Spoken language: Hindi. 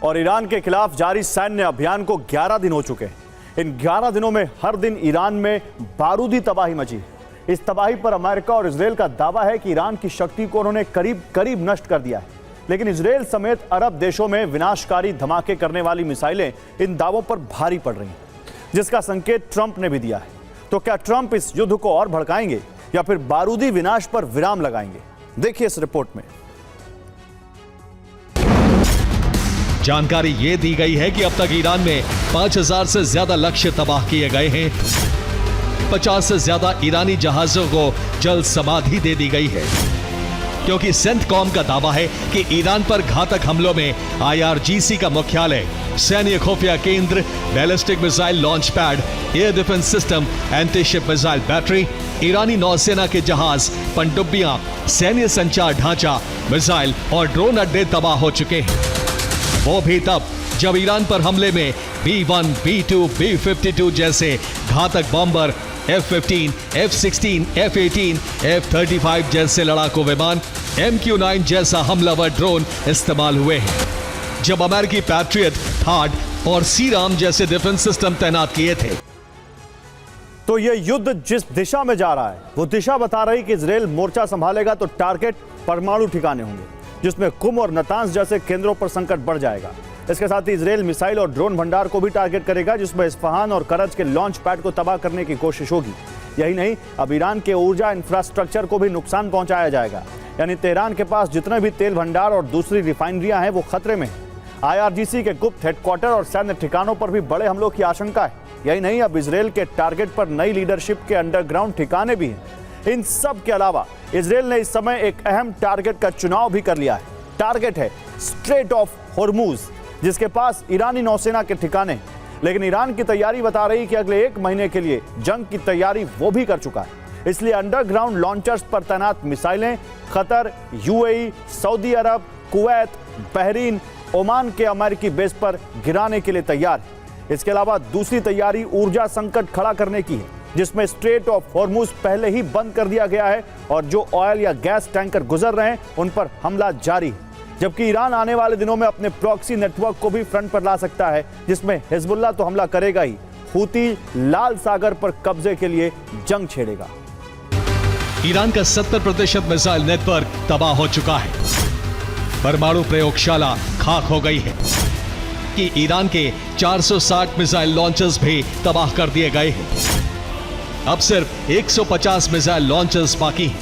और ईरान के खिलाफ जारी सैन्य अभियान को 11 दिन हो चुके हैं। इन 11 दिनों में हर दिन ईरान में बारूदी तबाही मची। इस तबाही पर अमेरिका और इजरायल का दावा है कि ईरान की शक्ति को उन्होंने करीब करीब नष्ट कर दिया है। लेकिन इजरायल समेत अरब देशों में विनाशकारी धमाके करने वाली मिसाइलें इन दावों पर भारी पड़ रही हैं, जिसका संकेत ट्रंप ने भी दिया है। तो क्या ट्रंप इस युद्ध को और भड़काएंगे या फिर बारूदी विनाश पर विराम लगाएंगे? देखिए इस रिपोर्ट में। जानकारी ये दी गई है कि अब तक ईरान में 5000 से ज्यादा लक्ष्य तबाह किए गए हैं। 50 से ज्यादा ईरानी जहाजों को जल समाधि दे दी गई है, क्योंकि सेंटकॉम का दावा है कि ईरान पर घातक हमलों में IRGC का मुख्यालय, सैन्य खुफिया केंद्र, ballistic missile launch pad, air defence system, anti ship missile battery, ईरानी नौसेना के जहाज, पनडुब्बियां, सैन्य संचार ढांचा, मिसाइल और ड्रोन अड्डे तबाह हो चुके हैं। वो भी तब जब ईरान पर हमले में B-1, B-2, B-52 जैसे घातक bomber, F-15, F-16, F-18, F-35 जैसे लड़ाकू विमान, MQ-9 जैसा हमलावर ड्रोन इस्तेमाल हुए हैं। जब अमेरिकी पैट्रियट, थाड और सीराम जैसे डिफेंस सिस्टम तैनात किए थे। तो यह युद्ध जिस दिशा में जा रहा है, वो दिशा बता रही कि इजरायल मोर्चा संभालेगा तो टारगेट परमाणु ठिकाने होंगे, जिसमें कुम और नतांज जैसे केंद्रों पर संकट बढ़ जाएगा। इसके साथ ही इजरायल मिसाइल और ड्रोन भंडार को भी टारगेट करेगा, जिसमें इस्फहान और करज के लॉन्च पैड को तबाह करने की कोशिश होगी। यही नहीं, अब ईरान के ऊर्जा इंफ्रास्ट्रक्चर को भी नुकसान पहुंचाया जाएगा। यानी तेहरान के पास जितने भी तेल भंडार और दूसरी रिफाइनरियां हैं वो खतरे में हैं। IRGC के गुप्त हेडक्वार्टर और सैन्य ठिकानों पर भी बड़े हमलों की आशंका है। यही नहीं, अब इजरायल के टारगेट पर नई लीडरशिप के अंडरग्राउंड ठिकाने भी हैं। इन सब के अलावा इजरायल ने इस समय एक अहम टारगेट का चुनाव भी कर लिया है। टारगेट है स्ट्रेट ऑफ हॉर्मूज, जिसके पास ईरानी नौसेना के ठिकाने हैं। लेकिन ईरान की तैयारी बता रही कि अगले 1 महीने के लिए जंग की तैयारी वो भी कर चुका है। इसलिए अंडरग्राउंड लॉन्चर्स पर तैनात मिसाइलें कतर, UAE, सऊदी अरब, कुवैत, बहरीन, ओमान के अमेरिकी बेस पर गिराने के लिए तैयार है। इसके अलावा दूसरी तैयारी ऊर्जा संकट खड़ा करने की है, जिसमें स्ट्रेट ऑफ हॉर्मूज पहले ही बंद कर दिया गया है और जो ऑयल या गैस टैंकर गुजर रहे हैं उन पर हमला जारी है। जबकि ईरान आने वाले दिनों में अपने प्रॉक्सी नेटवर्क को भी फ्रंट पर ला सकता है, जिसमें हिजबुल्लाह तो हमला करेगा ही, हूती लाल सागर पर कब्जे के लिए जंग छेड़ेगा। ईरान का 70% मिसाइल नेटवर्क तबाह हो चुका है। परमाणु प्रयोगशाला खाक हो गई है कि ईरान के 460 मिसाइल लॉन्चर्स भी तबाह कर दिए गए हैं। अब सिर्फ 150 मिसाइल लॉन्चर्स बाकी हैं।